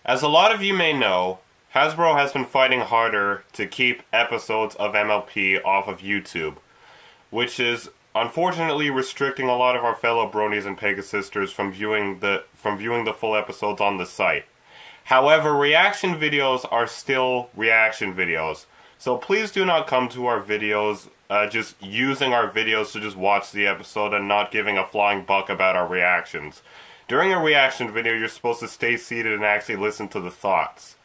As a lot of you may know, Hasbro has been fighting harder to keep episodes of MLP off of YouTube, which is unfortunately restricting a lot of our fellow bronies and Pegasisters from viewing the full episodes on the site. However, reaction videos are still reaction videos, so please do not come to our videos just using our videos to just watch the episode and not giving a flying buck about our reactions. During a reaction video, you're supposed to stay seated and actually listen to the thoughts.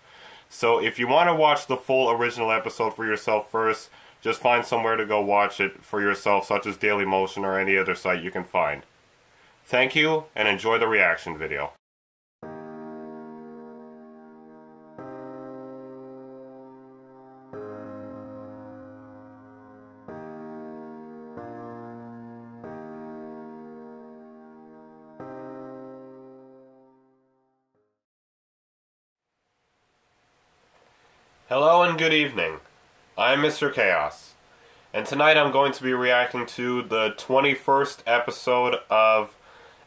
So if you want to watch the full original episode for yourself first, just find somewhere to go watch it for yourself, such as Dailymotion or any other site you can find. Thank you, and enjoy the reaction video. Hello and good evening. I'm Mr. Chaos, and tonight I'm going to be reacting to the 21st episode of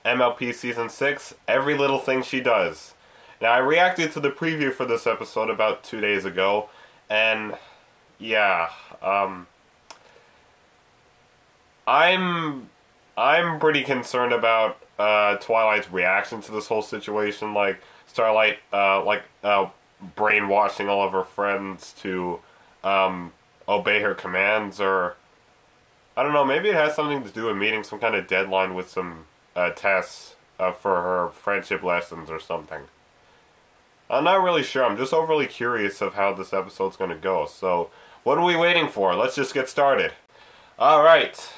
MLP Season 6, Every Little Thing She Does. Now, I reacted to the preview for this episode about 2 days ago, and yeah, I'm pretty concerned about Twilight's reaction to this whole situation. Like, Starlight, brainwashing all of her friends to obey her commands, or I don't know, maybe it has something to do with meeting some kind of deadline with some tests for her friendship lessons or something. I'm not really sure. I'm just overly curious of how this episode's going to go. So what are we waiting for? Let's just get started. Alright,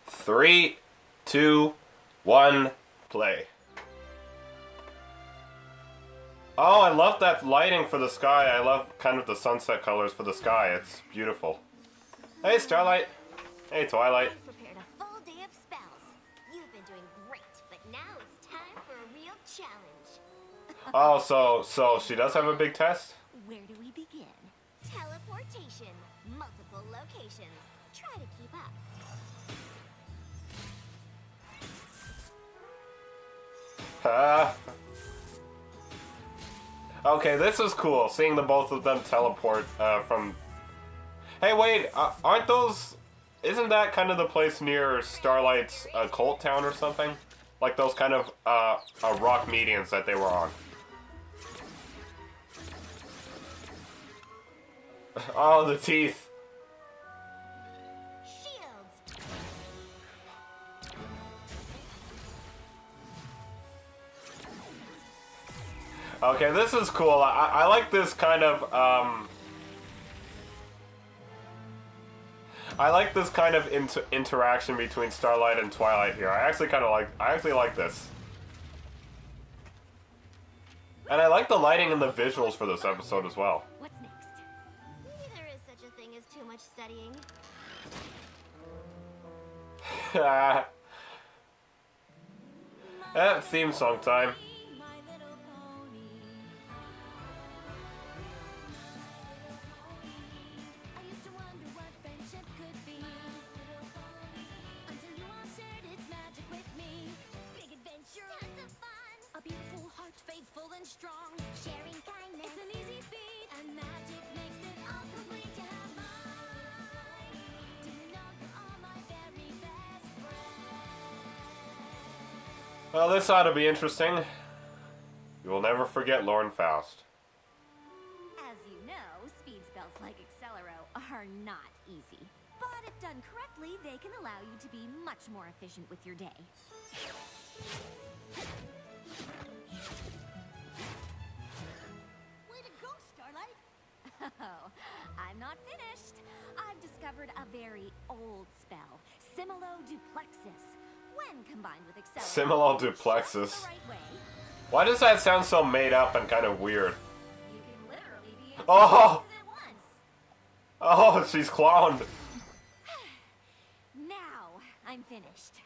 3, 2, 1, play. Oh, I love that lighting for the sky. I love kind of the sunset colors for the sky. It's beautiful. Hey, Starlight. Hey, Twilight. I prepared a full day of spells. You've been doing great, but now it's time for a real challenge. Oh, so she does have a big test? Where do we begin? Teleportation. Multiple locations. Try to keep up. Okay, this is cool, seeing the both of them teleport from... Hey, wait, aren't those... Isn't that kind of the place near Starlight's cult town or something? Like those kind of rock medians that they were on. Oh, the teeth. Shields. Okay, this is cool. I like this kind of, I like this kind of interaction between Starlight and Twilight here. I actually like this. And I like the lighting and the visuals for this episode as well. What's next? There is such a thing as too much studying. Theme song time. Faithful and strong, sharing kindness. It's an easy feat, and magic makes it all complete. You have mine. Do you know you're all my very best friends? Well, this ought to be interesting. You will never forget Lauren Faust. As you know, speed spells like Accelero are not easy. But if done correctly, they can allow you to be much more efficient with your day. Oh, I'm not finished. I've discovered a very old spell, Similo-Duplexus. When combined with Accelero, Similo-Duplexus. the right way, Why does that sound so made up and kind of weird? you can literally be in Oh! places at once. Oh, she's clowned. Now I'm finished.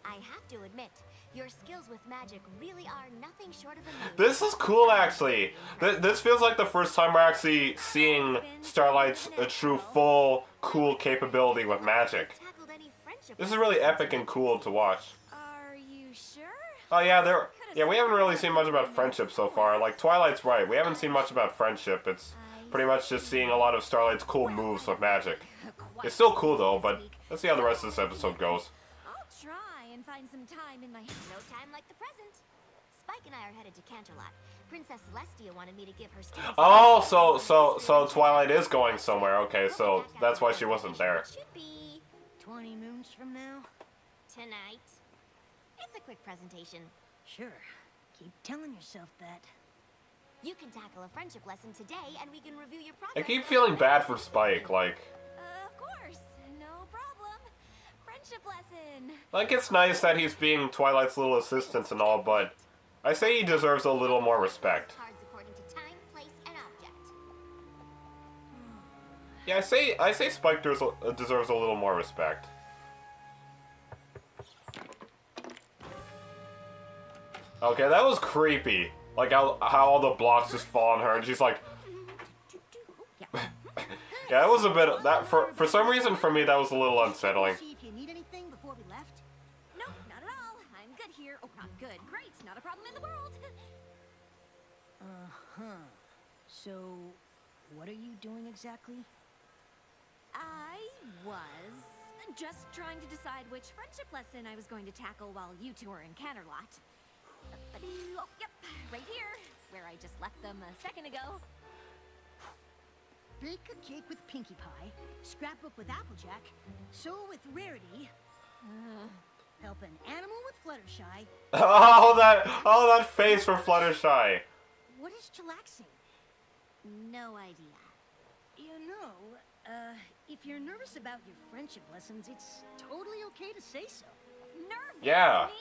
I have to admit, your skills with magic really are nothing short of amazing. This is cool, actually. This feels like the first time we're actually seeing Starlight's true, full, cool capability with magic. Tackled any friendship This is really epic and cool to watch. Are you sure? Oh yeah, there. Could Yeah, we haven't really seen much about friendship so far. Like, Twilight's right. We haven't seen much about friendship. It's pretty much just seeing a lot of Starlight's cool moves with magic. It's still cool, though, but let's see how the rest of this episode goes. I'll try and find some time in my no time like the present. Spike and I are headed to Canterlot. Princess Celestia wanted me to give her students. Oh, so Twilight is going somewhere. Okay, so that's why she wasn't there. It should be 20 moons from now? tonight. It's a quick presentation. Sure. Keep telling yourself that. You can tackle a friendship lesson today, and we can review your I progress. keep feeling bad for Spike. Like Of course, no problem. Friendship lesson. it's nice that he's being Twilight's little assistant and all, but I say he deserves a little more respect. Cards according to time, place, and object. Yeah, I say Spike deserves a little more respect. Okay, that was creepy. Like how all the blocks just fall on her, and she's like, yeah, it was a bit of that for some reason for me that was a little unsettling. See if you need anything before we left. Nope, not at all. I'm good here. Oh, not good. Great. Not a problem in the world. So, what are you doing exactly? I was just trying to decide which friendship lesson I was going to tackle while you two are in Canterlot. Oh, yep, right here, where I just left them a second ago. Bake a cake with Pinkie Pie, scrapbook with Applejack, sew with Rarity, help an animal with Fluttershy. Oh that face for Fluttershy. What is chillaxing? No idea. You know, if you're nervous about your friendship lessons, it's totally okay to say so. Nervous? Yeah. Me?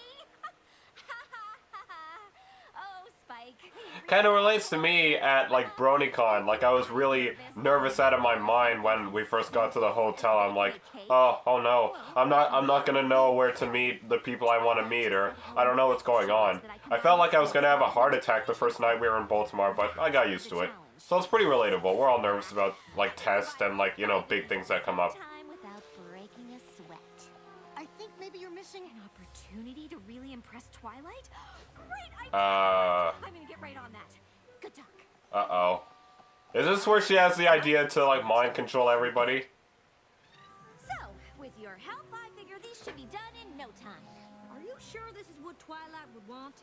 Oh, Spike. Kind of relates to me at like BronyCon. Like I was really nervous out of my mind when we first got to the hotel. I'm like, oh no, I'm not gonna know where to meet the people I want to meet, or I don't know what's going on. I felt like I was gonna have a heart attack the first night we were in Baltimore, but I got used to it. So it's pretty relatable. We're all nervous about like tests and like big things that come up. Time without breaking a sweat. I think maybe you're missing An opportunity to really impress Twilight? Great idea! I'm gonna get right on that. Good talk. Uh-oh. Is this where she has the idea to like mind control everybody? So, with your help, I figure these should be done in no time. Are you sure this is what Twilight would want?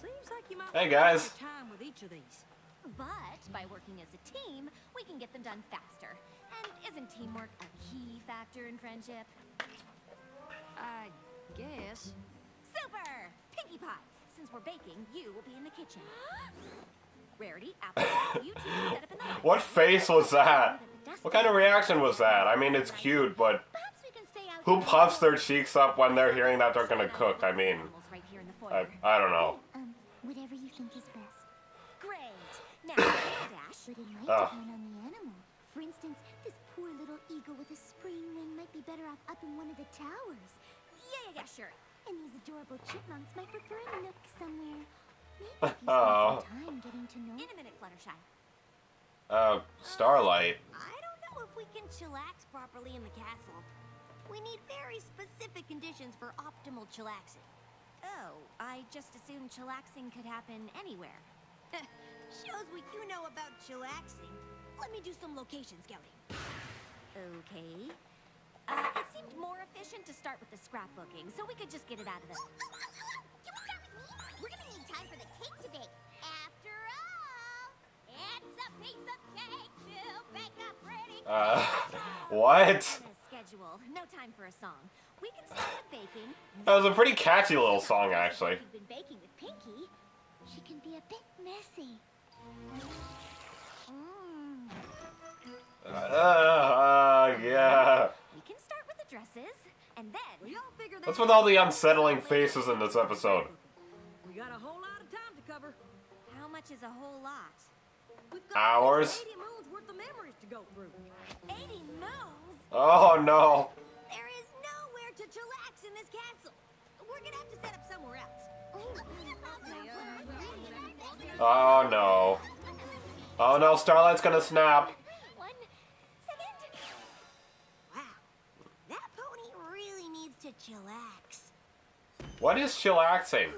Seems like you might Hey, want guys. more time with each of these. But by working as a team, we can get them done faster. And isn't teamwork a key factor in friendship? I guess. Super! Pinkie Pie! Since we're baking, you will be in the kitchen. Rarity, Apple, you two set up in the What face was that? What kind of reaction was that? I mean, it's cute, but Perhaps we can stay out who here. puffs their cheeks up when they're hearing that they're gonna cook? I mean, Animals right here in the foyer. I don't know. Whatever you think is best. Great. Now, Dash. But it might Ugh. depend on the animal. For instance, this poor little eagle with a spring wing might be better off up in one of the towers. Yeah, sure. And these adorable chipmunks might prefer a nook somewhere. Maybe if you spend Oh. some time getting to know. In a minute, Fluttershy. Starlight. I don't know if we can chillax properly in the castle. We need very specific conditions for optimal chillaxing. Oh, I just assumed chillaxing could happen anywhere. Shows what you know about chillaxing. Let me do some location scouting. Okay. It seemed more efficient to start with the scrapbooking, so we could just get it out of the... Can we start with me? We're gonna need time for the cake to bake. After all, it's a piece of cake to bake a pretty What? schedule. No time for a song. We can start with baking. That was a pretty catchy little song, actually. You've been baking with Pinkie. She can be a bit messy. Yeah. We can start with the dresses, and then We all figure that What's with all the unsettling faces in this episode? we got a whole lot of time to cover. how much is a whole lot? We've got Hours? 80 moons worth of memories to go through. 80 moons? Oh no. There is nowhere to chillax in this castle. We're gonna have to set up somewhere else. Oh no. Oh no, Starlight's gonna snap. 1 second. Wow, that pony really needs to chillax. What is chillaxing?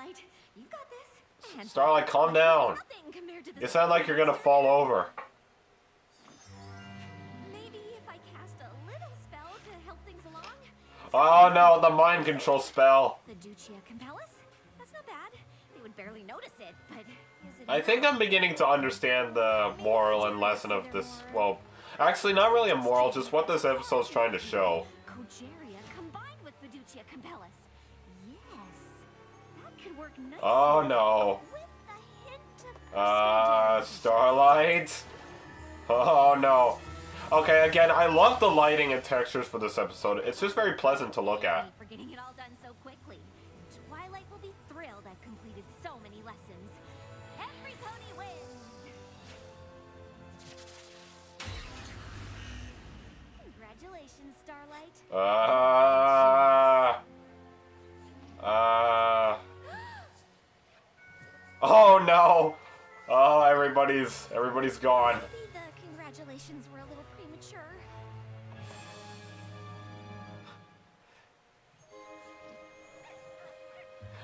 Starlight. You got this. And Starlight, calm down. nothing compared to the You sound like you're gonna fall over. Maybe if I cast a little spell to help things along. Oh no, the mind control spell. The Ducia Compellus? That's not bad. They would barely notice it, but is it I think I'm beginning to understand the moral and lesson of this. Well, actually, not really a moral, just what this episode's trying to show. Cogeria combined with Fiducia Compellus. Yes. That could work nicely. Oh no. With a hint of Starlight? Oh no. Okay, again, I love the lighting and textures for this episode. It's just very pleasant to look at. For getting it all done so quickly. Twilight will be thrilled I've completed so many lessons. Every pony wins! Congratulations, Starlight. Oh no. Oh, everybody's gone. Maybe the congratulations were a little premature.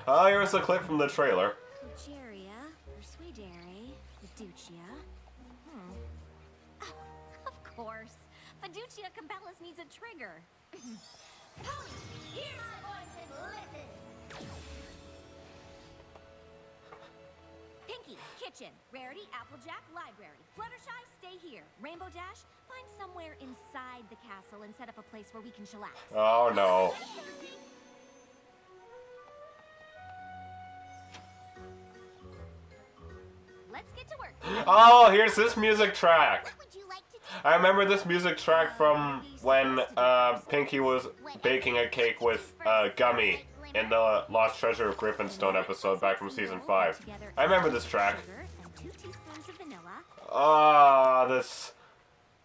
Oh, here's a clip from the trailer. Cogeria, Persuadere, Fiducia. Of course. Fiducia Compellus needs a trigger. Pony, hear my voice and listen! Pinky, kitchen. Rarity, Applejack, library. Fluttershy, stay here. Rainbow Dash, find somewhere inside the castle and set up a place where we can chillax. Oh no. Let's get to work. Oh, here's this music track. What would you like to do? I remember this music track from when Pinky was baking a cake with Gummy in the Lost Treasure of Griffinstone episode back from season 5. I remember this track. Sugar and 2 teaspoons of vanilla. This.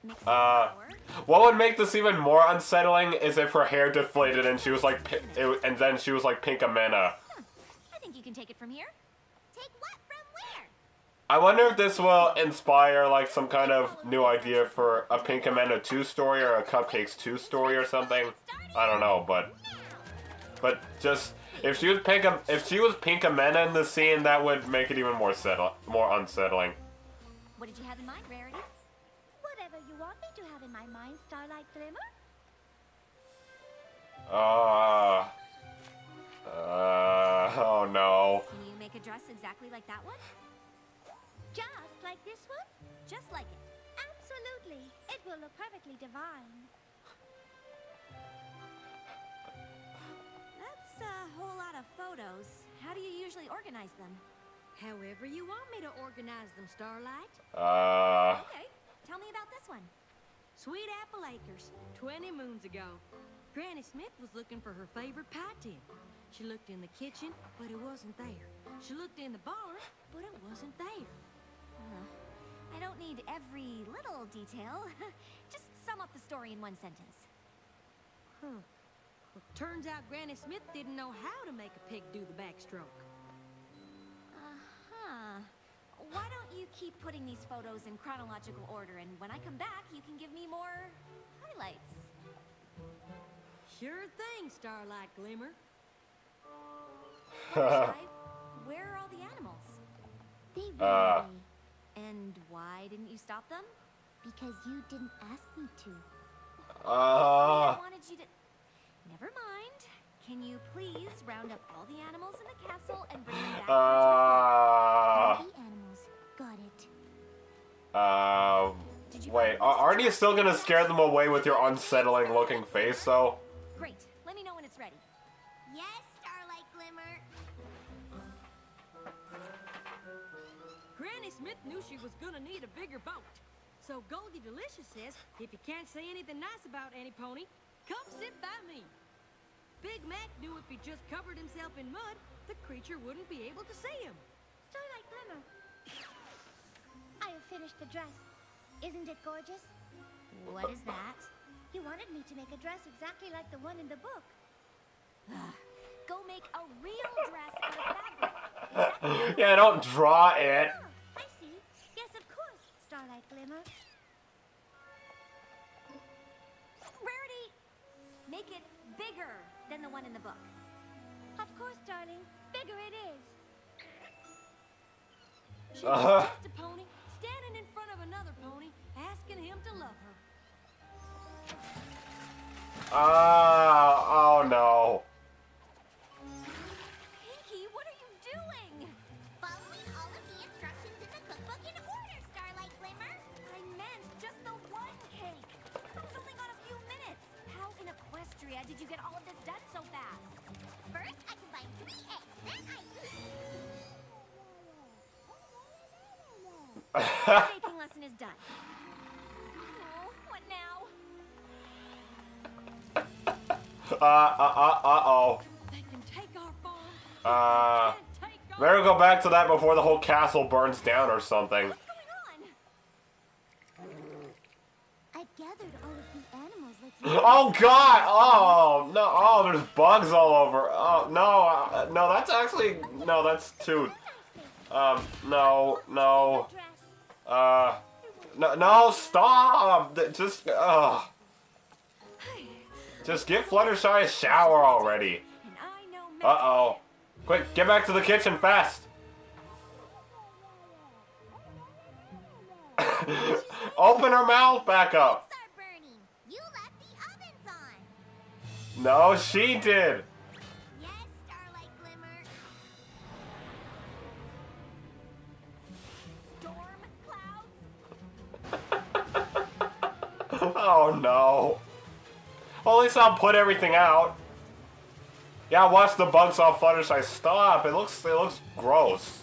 Mix the flour. What would make this even more unsettling is if her hair deflated and she was like, and then she was like Pinkamena. I think you can take it from here. Take what from where? I wonder if this will inspire like some kind of new idea for a Pinkamena 2 story or a Cupcakes 2 story or something. I don't know, but just if she was Pinkamena in the scene, that would make it even more unsettling. What did you have in mind, Rarity? Whatever you want me to have in my mind, Starlight Glimmer. Oh no. Can you make a dress exactly like that one? Just like this one? Just like it. Absolutely. It will look perfectly divine. That's a whole lot of photos. How do you usually organize them? However you want me to organize them, Starlight. Okay, tell me about this one. Sweet Apple Acres, 20 moons ago. Granny Smith was looking for her favorite pie tin. She looked in the kitchen, but it wasn't there. She looked in the barn, but it wasn't there. I don't need every little detail. Just sum up the story in one sentence. Huh. Well, turns out Granny Smith didn't know how to make a pig do the backstroke. Uh-huh. Why don't you keep putting these photos in chronological order, and when I come back, you can give me more highlights. Sure thing, Starlight Glimmer. Fluttershy, where are all the animals? They ran away And why didn't you stop them? because you didn't ask me to. I wanted you to... Never mind. Can you please round up all the animals in the castle and bring them back to All the animals. Got it. Did you Wait, find aren't you still gonna scare them away with your unsettling looking face, though? Great. Let me know when it's ready. Yes, Starlight Glimmer. Granny Smith knew she was gonna need a bigger boat. So Goldie Delicious says, if you can't say anything nice about any pony, come sit by me. Big Mac knew if he just covered himself in mud, the creature wouldn't be able to see him. Starlight Glimmer. I have finished the dress. Isn't it gorgeous? What is that? You wanted me to make a dress exactly like the one in the book. Go make a real dress out of fabric. Yeah, don't draw it. Oh, I see. Yes, of course, Starlight Glimmer. Rarity, make it bigger than the one in the book. Of course, darling. Bigger it is. She was just a pony, standing in front of another pony, asking him to love her. Oh no. Pinky, what are you doing? Following all of the instructions in the cookbook in order, Starlight Glimmer. I meant just the one cake. I was only gone a few minutes. How in Equestria did you get all of this done so fast? First, I combined 3 eggs. Then the baking lesson is done. Oh, what now? Uh-oh. They can take our farm. Better go back to that before the whole castle burns down or something. What's going on? I've gathered all of the animals like you. Oh god! Oh no! Oh, there's bugs all over. Oh no! No, that's actually no. That's too. No. No! Stop! Just give Fluttershy a shower already. And I know Uh-oh. Quick, get back to the kitchen fast. Open her mouth back up. are burning. You left the ovens on. No, she did. Yes, Starlight Glimmer. Storm clouds. Oh no. Well, at least I'll put everything out. Yeah, watch the bugs off Fluttershy. Stop. It looks gross.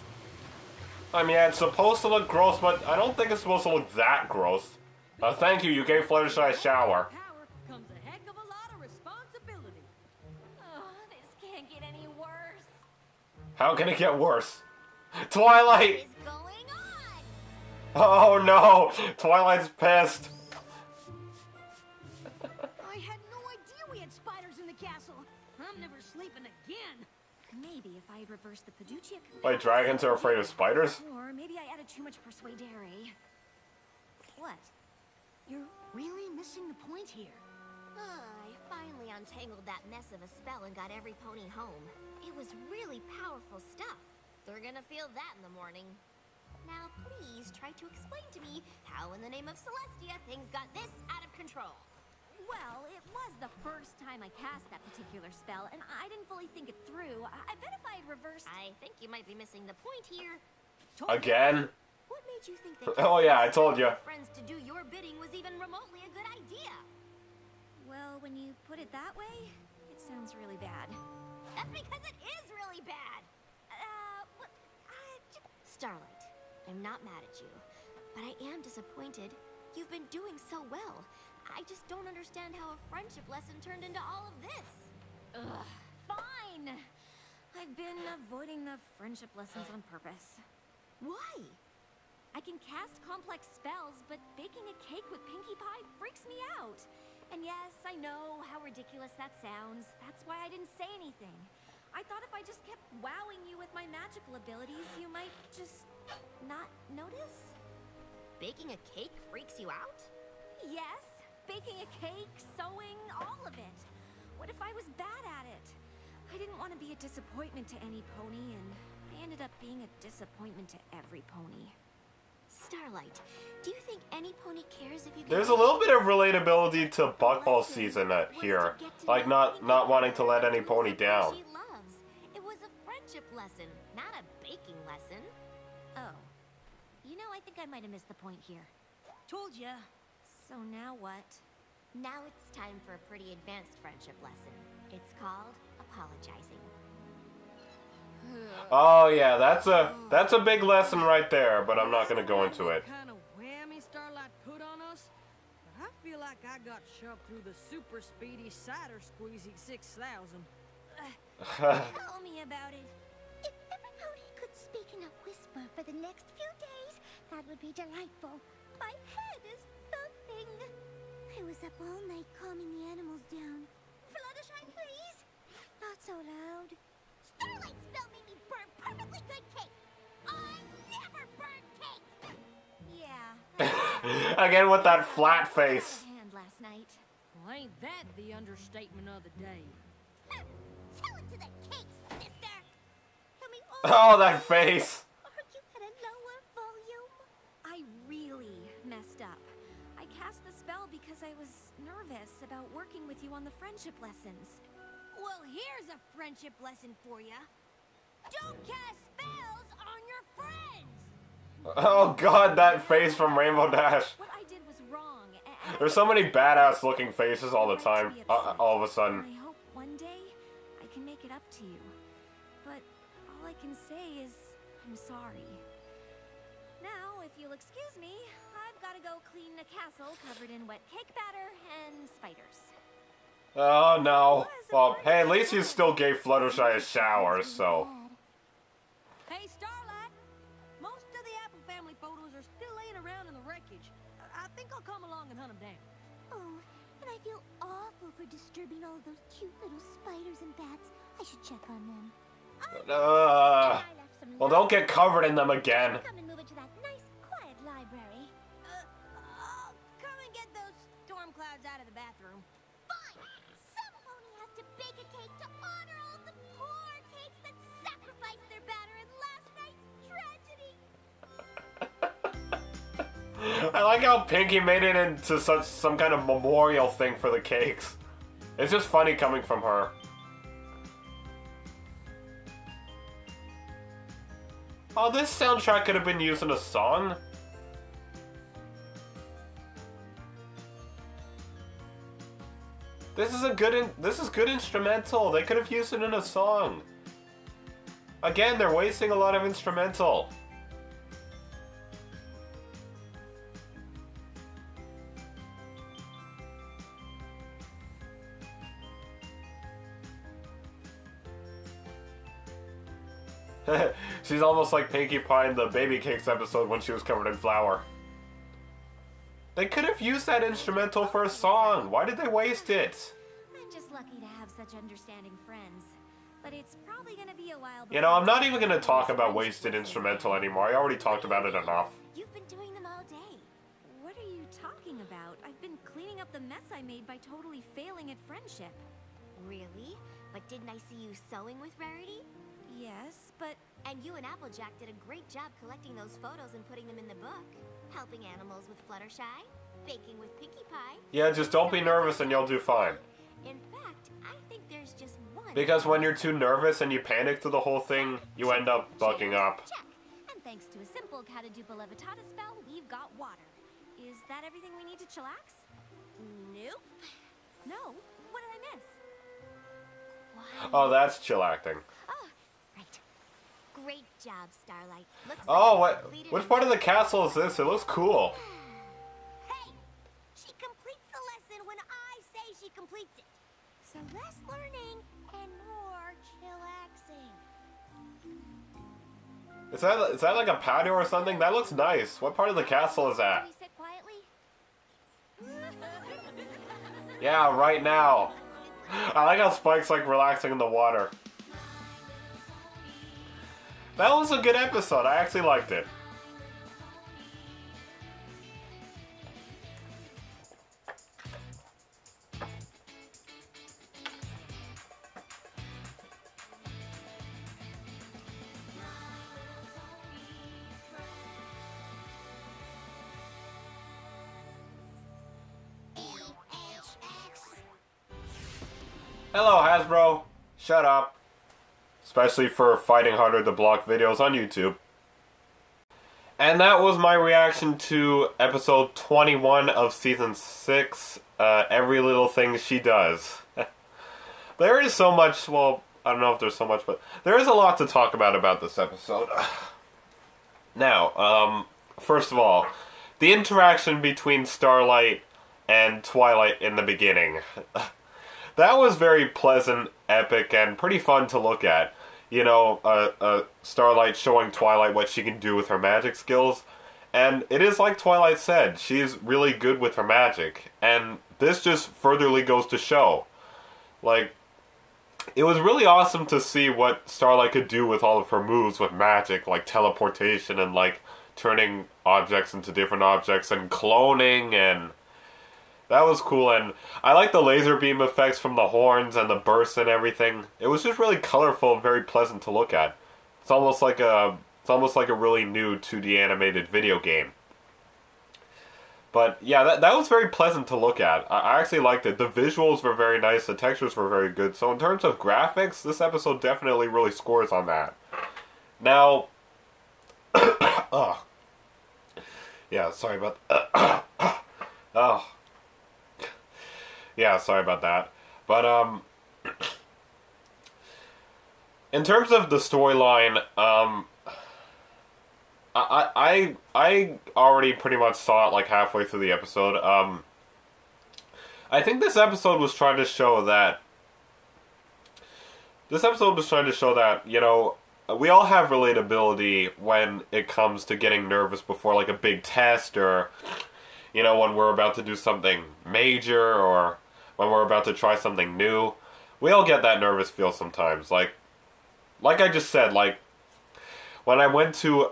I mean, it's supposed to look gross, but I don't think it's supposed to look that gross. Thank you. You gave Fluttershy a shower. Power comes a heck of a lot of responsibility. Oh, this can't get any worse. How can it get worse? Twilight! What is going on? Oh no! Twilight's pissed. I had no idea we had spiders in the castle. I'm never sleeping again. Maybe if I had reversed the Paduccia. Wait, dragons are afraid of spiders? Or maybe I added too much persuadere. What? You're really missing the point here. I finally untangled that mess of a spell and got every pony home. It was really powerful stuff. They're gonna feel that in the morning. Now please try to explain to me how in the name of Celestia things got this out of control. Well, it was the first time I cast that particular spell, and I didn't fully think it through. I bet if I had reversed... I think you might be missing the point here. Again? What made you think that Oh yeah, I told you. friends to do your bidding was even remotely a good idea? Well, when you put it that way, it sounds really bad. That's because it is really bad! Starlight, I'm not mad at you, but I am disappointed. You've been doing so well. I just don't understand how a friendship lesson turned into all of this. Ugh, fine! I've been avoiding the friendship lessons on purpose. Why? I can cast complex spells, but baking a cake with Pinkie Pie freaks me out. And yes, I know how ridiculous that sounds. That's why I didn't say anything. I thought if I just kept wowing you with my magical abilities, you might just not notice? Baking a cake freaks you out? Yes. Baking a cake, sewing, all of it. What if I was bad at it? I didn't want to be a disappointment to any pony, and I ended up being a disappointment to every pony. Starlight, do you think any pony cares if you... There's a little bit of relatability to Buckball season here. Like, not wanting to let any pony down. She loves. It was a friendship lesson, not a baking lesson. Oh. You know, I think I might have missed the point here. Told ya. So now what? Now it's time for a pretty advanced friendship lesson. It's called apologizing. Oh yeah, that's a big lesson right there, but I'm not gonna go into it. What kind of whammy Starlight put on us? But I feel like I got shoved through the super speedy cider squeezy 6000. Tell me about it. If every pony could speak in a whisper for the next few days, that would be delightful. My head is thumping. I was up all night calming the animals down. Fluttershy, please. Not so loud. Starlight spell made me burn perfectly good cake. I never burn cake. Yeah. Again with that flat face. Hand last night. Well, ain't that the understatement of the day? Tell it to the cake, sister. Can we all Oh, that face. argue at a lower I was nervous about working with you on the friendship lessons. Well, here's a friendship lesson for you. Don't cast spells on your friends! Oh god, that face from Rainbow Dash. What I did was wrong. There's so many badass looking faces all the time, all of a sudden. I hope one day I can make it up to you. But all I can say is I'm sorry. Now, if you'll excuse me, I've got to go clean a castle covered in wet cake batter and spiders. Oh no. Well, hey, at least you still gave Fluttershy a shower, so. Hey, Starlight! Most of the Apple family photos are still laying around in the wreckage. I think I'll come along and hunt them down. Oh, and I feel awful for disturbing all of those cute little spiders and bats. I should check on them. Well, don't get covered in them again. Come and move it to that nice, quiet library. I'll come and get those storm clouds out of the bathroom. Fine! Some pony has to bake a cake to honor all the poor cakes that sacrificed their batter in last night's tragedy. I like how Pinky made it into some kind of memorial thing for the cakes. It's just funny coming from her. Oh, this soundtrack could have been used in a song. This is good instrumental. They could have used it in a song. Again, they're wasting a lot of instrumental. She's almost like Pinkie Pie in the Baby Cakes episode when she was covered in flour. They could have used that instrumental for a song. Why did they waste it? I'm just lucky to have such understanding friends. But it's probably gonna be a while. You know, I'm not even gonna talk about wasted instrumental anymore. I already talked about it enough. You've been doing them all day. What are you talking about? I've been cleaning up the mess I made by totally failing at friendship. Really? But didn't I see you sewing with Rarity? Yes, but And you and Applejack did a great job collecting those photos and putting them in the book. Helping animals with Fluttershy, baking with Pinkie Pie. Yeah, just don't be nervous and you'll do fine. In fact, I think there's just one. Because when you're too nervous and you panic through the whole thing, you end up bucking up. check. And thanks to a simple Catadupa Levitata spell, we've got water. Is that everything we need to chillax? Nope. No. What did I miss? Oh, that's chill acting. Oh, right. Great job, Starlight. Looks Oh, like you what? completed Which part of the castle is this? It looks cool. Hey! She completes the lesson when I say she completes it. So less learning and more chillaxing. Is that like a patio or something? That looks nice. What part of the castle is that? We sit quietly? Yeah, right now. I like how Spike's like relaxing in the water. That was a good episode. I actually liked it. Hello, Hasbro. Shut up. Especially for fighting harder to block videos on YouTube. And that was my reaction to episode 21 of season 6, Every Little Thing She Does. There is so much, well, I don't know if there's so much, but there is a lot to talk about this episode. Now, first of all, the interaction between Starlight and Twilight in the beginning. That was very pleasant, epic, and pretty fun to look at. You know, Starlight showing Twilight what she can do with her magic skills. And it is like Twilight said, she's really good with her magic. And this just furtherly goes to show. Like, it was really awesome to see what Starlight could do with all of her moves with magic, like teleportation and like turning objects into different objects and cloning, and that was cool. And I like the laser beam effects from the horns and the bursts and everything. It was just really colorful and very pleasant to look at. It's almost like a really new 2D animated video game. But yeah, that was very pleasant to look at. I actually liked it. The visuals were very nice. The textures were very good. So in terms of graphics, this episode definitely really scores on that. Now, yeah, sorry about. Oh, yeah, sorry about that. But in terms of the storyline, I already pretty much saw it like halfway through the episode. I think this episode was trying to show that. You know, we all have relatability when it comes to getting nervous before like a big test, or you know, when we're about to do something major, or when we're about to try something new. We all get that nervous feel sometimes. Like I just said, like when I went to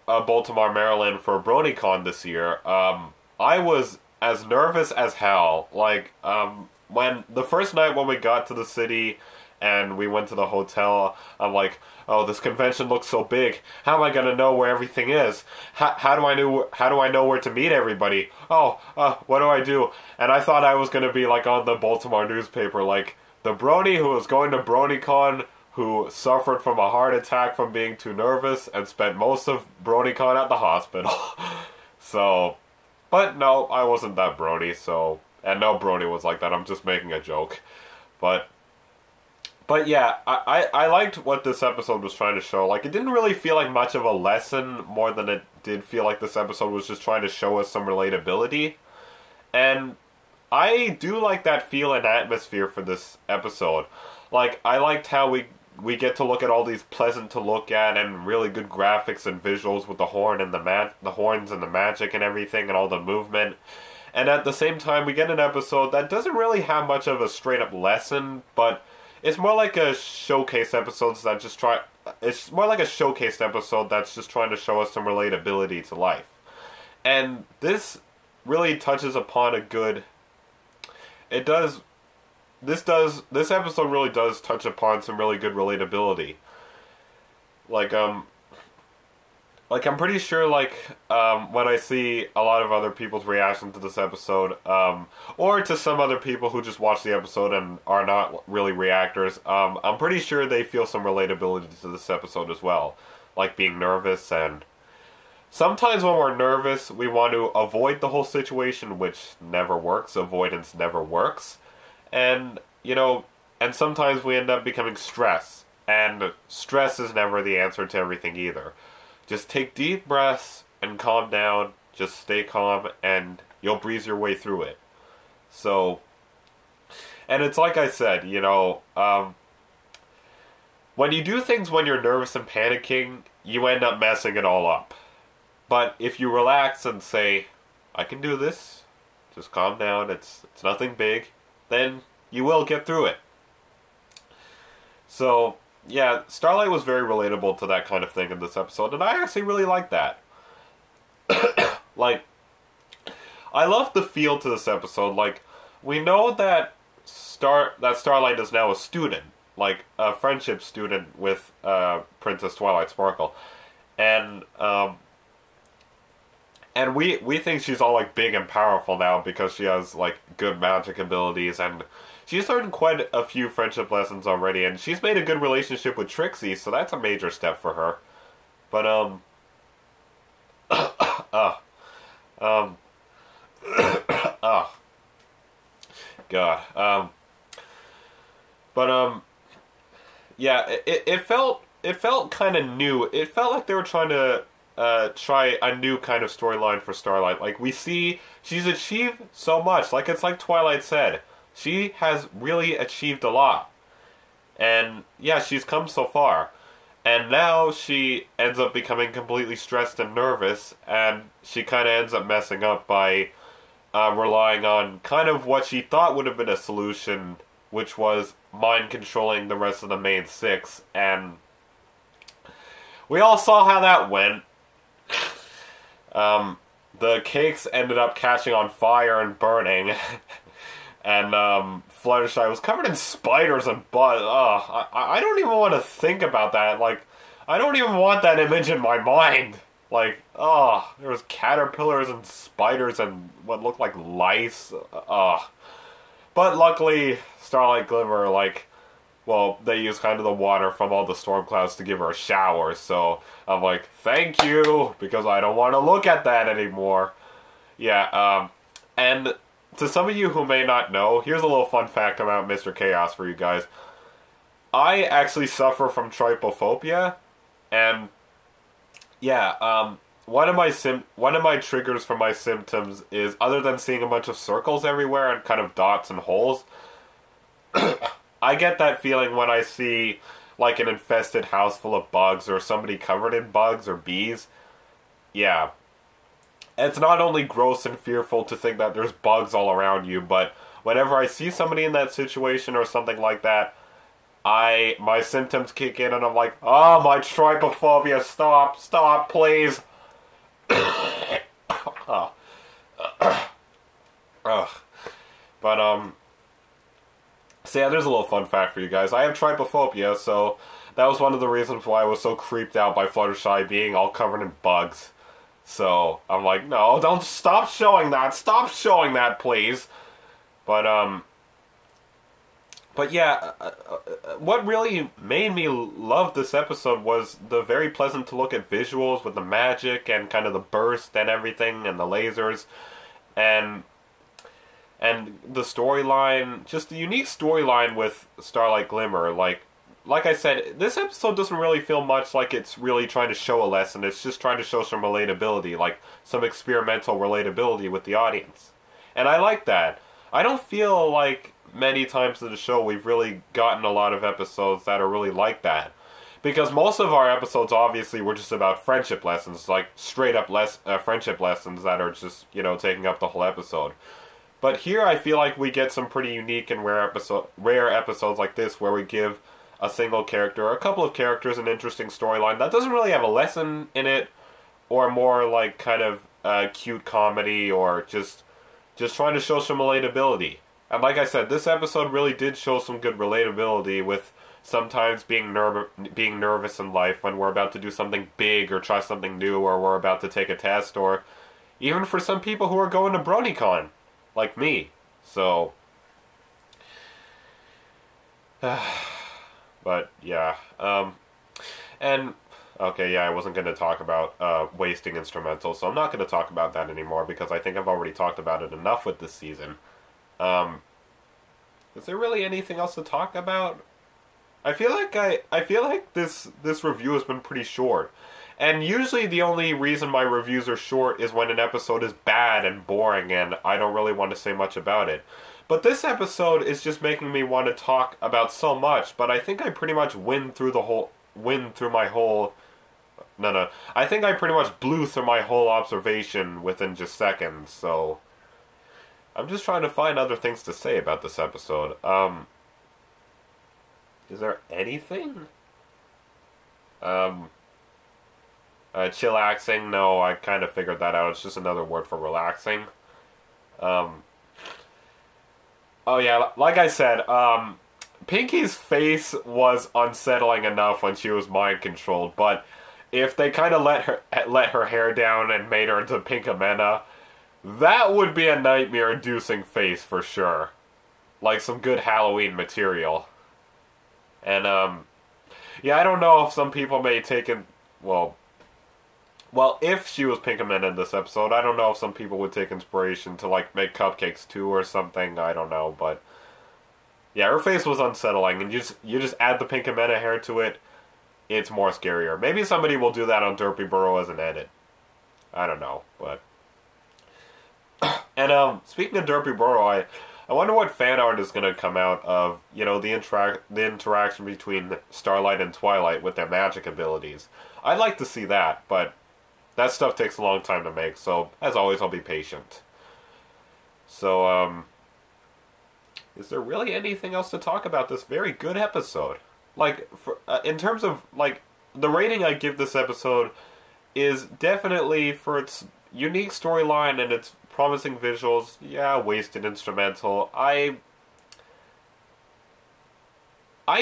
Baltimore, Maryland for BronyCon this year, I was as nervous as hell. Like when the first night when we got to the city and we went to the hotel, I'm like, oh, this convention looks so big. How am I gonna know where everything is? How do I know where to meet everybody? Oh, what do I do? And I thought I was gonna be like on the Baltimore newspaper, like the Brony who was going to BronyCon, who suffered from a heart attack from being too nervous and spent most of BronyCon at the hospital. So, but no, I wasn't that Brony. So, and no Brony was like that. I'm just making a joke, but yeah, I liked what this episode was trying to show. Like, it didn't really feel like much of a lesson, more than it did feel like this episode was just trying to show us some relatability. And I do like that feel and atmosphere for this episode. Like, I liked how we get to look at all these pleasant to look at and really good graphics and visuals with the horn and the horns and the magic and everything and all the movement. And at the same time, we get an episode that doesn't really have much of a straight up lesson, but it's more like a showcase episode that just it's more like a showcased episode that's just trying to show us some relatability to life. And this really touches upon a good. This episode really does touch upon some really good relatability. Like I'm pretty sure, when I see a lot of other people's reaction to this episode, or to some other people who just watch the episode and are not really reactors, I'm pretty sure they feel some relatability to this episode as well. Like being nervous, and sometimes when we're nervous, we want to avoid the whole situation, which never works. Avoidance never works. And, you know, and sometimes we end up becoming stressed. And stress is never the answer to everything either. Just take deep breaths and calm down. Just stay calm and you'll breeze your way through it. So, and it's like I said, you know, when you do things when you're nervous and panicking, you end up messing it all up. But if you relax and say, I can do this, just calm down, it's nothing big, then you will get through it. So, yeah, Starlight was very relatable to that kind of thing in this episode, and I actually really liked that. Like, I love the feel to this episode. Like, we know that Starlight is now a student, like a friendship student with Princess Twilight Sparkle, and we think she's all like big and powerful now because she has like good magic abilities, and she's learned quite a few friendship lessons already, and she's made a good relationship with Trixie, so that's a major step for her. But God. Yeah, it felt kind of new. It felt like they were trying to try a new kind of storyline for Starlight. Like, we see she's achieved so much. Like, it's like Twilight said, she has really achieved a lot. And yeah, she's come so far. And now she ends up becoming completely stressed and nervous, and she kind of ends up messing up by relying on kind of what she thought would have been a solution, which was mind controlling the rest of the main six. And we all saw how that went. The cakes ended up catching on fire and burning. And Fluttershy was covered in spiders and bugs. I don't even want to think about that. Like, I don't even want that image in my mind. Like, oh, there was caterpillars and spiders and what looked like lice. But luckily, Starlight Glimmer, like, well, they use kind of the water from all the storm clouds to give her a shower. So I'm like, thank you, because I don't want to look at that anymore. Yeah, and to some of you who may not know, here's a little fun fact about Mr. Chaos for you guys. I actually suffer from trypophobia, and yeah, one of my triggers for my symptoms is, other than seeing a bunch of circles everywhere and kind of dots and holes, I get that feeling when I see like an infested house full of bugs or somebody covered in bugs or bees. Yeah. It's not only gross and fearful to think that there's bugs all around you, but whenever I see somebody in that situation or something like that, my symptoms kick in and I'm like, oh, my trypophobia, stop, please. But, so yeah, there's a little fun fact for you guys. I have trypophobia, so that was one of the reasons why I was so creeped out by Fluttershy being all covered in bugs. So, I'm like, no, don't stop showing that, please. But yeah, what really made me love this episode was the very pleasant to look at visuals with the magic and kind of the burst and everything and the lasers and the storyline, just the unique storyline with Starlight Glimmer. Like I said, this episode doesn't really feel much like it's really trying to show a lesson. It's just trying to show some relatability, like some experimental relatability with the audience. And I like that. I don't feel like many times in the show we've really gotten a lot of episodes that are really like that. Because most of our episodes obviously were just about friendship lessons, like straight up friendship lessons that are just, taking up the whole episode. But here I feel like we get some pretty unique and rare episodes like this where we give a single character or a couple of characters an interesting storyline that doesn't really have a lesson in it, or more like kind of cute comedy, or just trying to show some relatability. And like I said, this episode really did show some good relatability with sometimes being nervous in life when we're about to do something big or try something new, or we're about to take a test, or even for some people who are going to BronyCon, like me. So, but yeah, and okay, yeah, I wasn't going to talk about wasting instrumentals, so I'm not going to talk about that anymore because I think I've already talked about it enough with this season. Is there really anything else to talk about? I feel like this review has been pretty short. And usually the only reason my reviews are short is when an episode is bad and boring and I don't really want to say much about it. But this episode is just making me want to talk about so much, but I think I pretty much I think I pretty much blew through my whole observation within just seconds, so I'm just trying to find other things to say about this episode. Is there anything? Chillaxing? No, I kind of figured that out. It's just another word for relaxing. Oh yeah, like I said, Pinky's face was unsettling enough when she was mind controlled, but if they kind of let her hair down and made her into Pinkamena, that would be a nightmare-inducing face for sure. Like some good Halloween material. And yeah, I don't know if some people may take it. Well, if she was Pinkamena in this episode, I don't know if some people would take inspiration to, like, make cupcakes too or something. I don't know, but yeah, her face was unsettling, and you just add the Pinkamena hair to it, it's more scarier. Maybe somebody will do that on Derpy Burrow as an edit. I don't know, but and speaking of Derpy Burrow, I wonder what fan art is going to come out of, the interaction between Starlight and Twilight with their magic abilities. I'd like to see that, but that stuff takes a long time to make, so as always, I'll be patient. So, is there really anything else to talk about this very good episode? Like, in terms of, like, the rating I give this episode is definitely for its unique storyline and its promising visuals. Yeah, wasted instrumental. I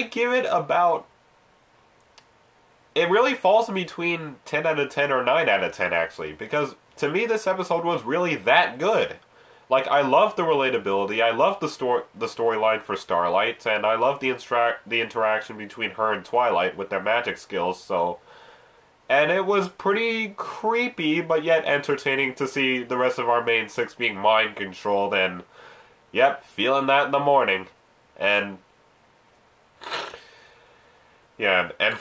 give it about it really falls in between 10 out of 10 or 9 out of 10, actually, because to me this episode was really that good. Like, I love the relatability, I love the storyline for Starlight, and I love the interaction between her and Twilight with their magic skills, so... And it was pretty creepy, but yet entertaining to see the rest of our main 6 being mind-controlled, and... Yep, feeling that in the morning. And... Yeah, and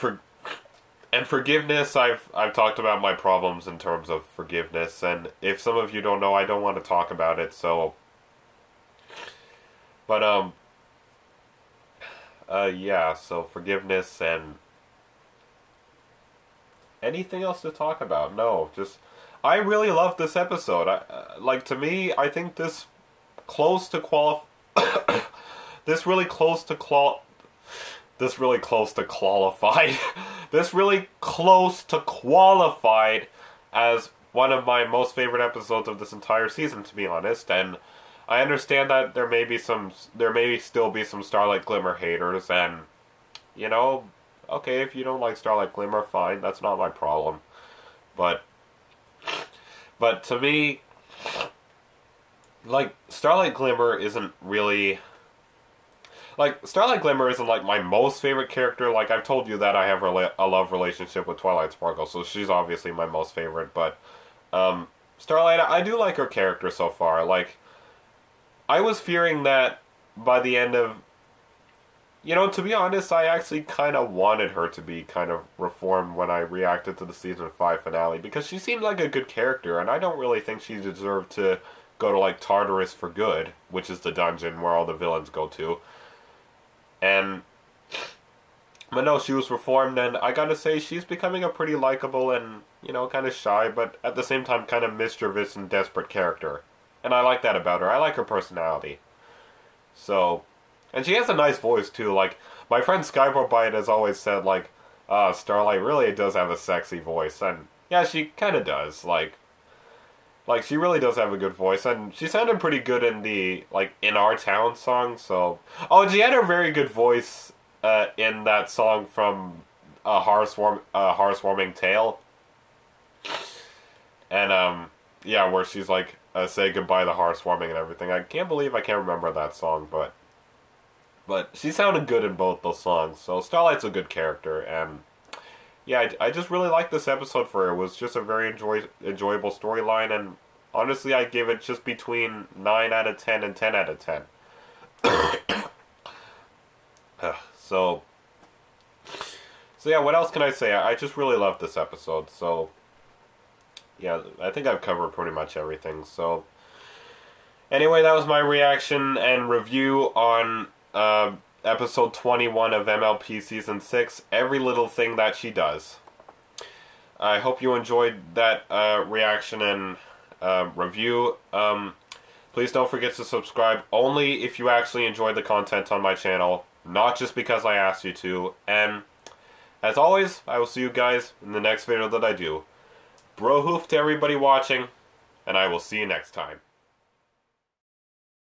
forgiveness, I've talked about my problems in terms of forgiveness, and if some of you don't know, I don't want to talk about it, so... But, yeah, so forgiveness and... Anything else to talk about? No, just... I really love this episode. Like, to me, I think this close to this really close to qualified as one of my most favorite episodes of this entire season, to be honest. And I understand that there may still be some Starlight Glimmer haters, and you know, okay, if you don't like Starlight Glimmer, fine, that's not my problem. But to me, like, Starlight Glimmer isn't really... Like, Starlight Glimmer isn't, like, my most favorite character. Like, I've told you that I have a love relationship with Twilight Sparkle, so she's obviously my most favorite, but, Starlight, I do like her character so far. Like, I was fearing that by the end of... You know, to be honest, I actually kind of wanted her to be kind of reformed when I reacted to the Season 5 finale, because she seemed like a good character, and I don't really think she deserved to go to, like, Tartarus for good, which is the dungeon where all the villains go to. But no, she was reformed, and I gotta say, she's becoming a pretty likable and, you know, kind of shy, but at the same time kind of mischievous and desperate character. And I like that about her. I like her personality. So, and she has a nice voice, too. Like, my friend Skybite has always said, like, Starlight really does have a sexy voice, and yeah, she kind of does. Like, she really does have a good voice, and she sounded pretty good in the, like, In Our Town song, so... Oh, and she had a very good voice, in that song from, Heartwarming Tale. And, yeah, where she's, like, say goodbye to Heartwarming and everything. I can't believe I can't remember that song, but she sounded good in both those songs, so Starlight's a good character, and... Yeah, I just really liked this episode for her. It was just a very enjoyable storyline, and honestly, I give it just between 9 out of 10 and 10 out of 10. So yeah, what else can I say? I just really loved this episode, so... Yeah, I think I've covered pretty much everything, so... Anyway, that was my reaction and review on, Episode 21 of MLP Season 6, Every Little Thing That She Does. I hope you enjoyed that reaction and review. Please don't forget to subscribe only if you actually enjoy the content on my channel, not just because I asked you to. And as always, I will see you guys in the next video that I do. Bro hoof to everybody watching, and I will see you next time.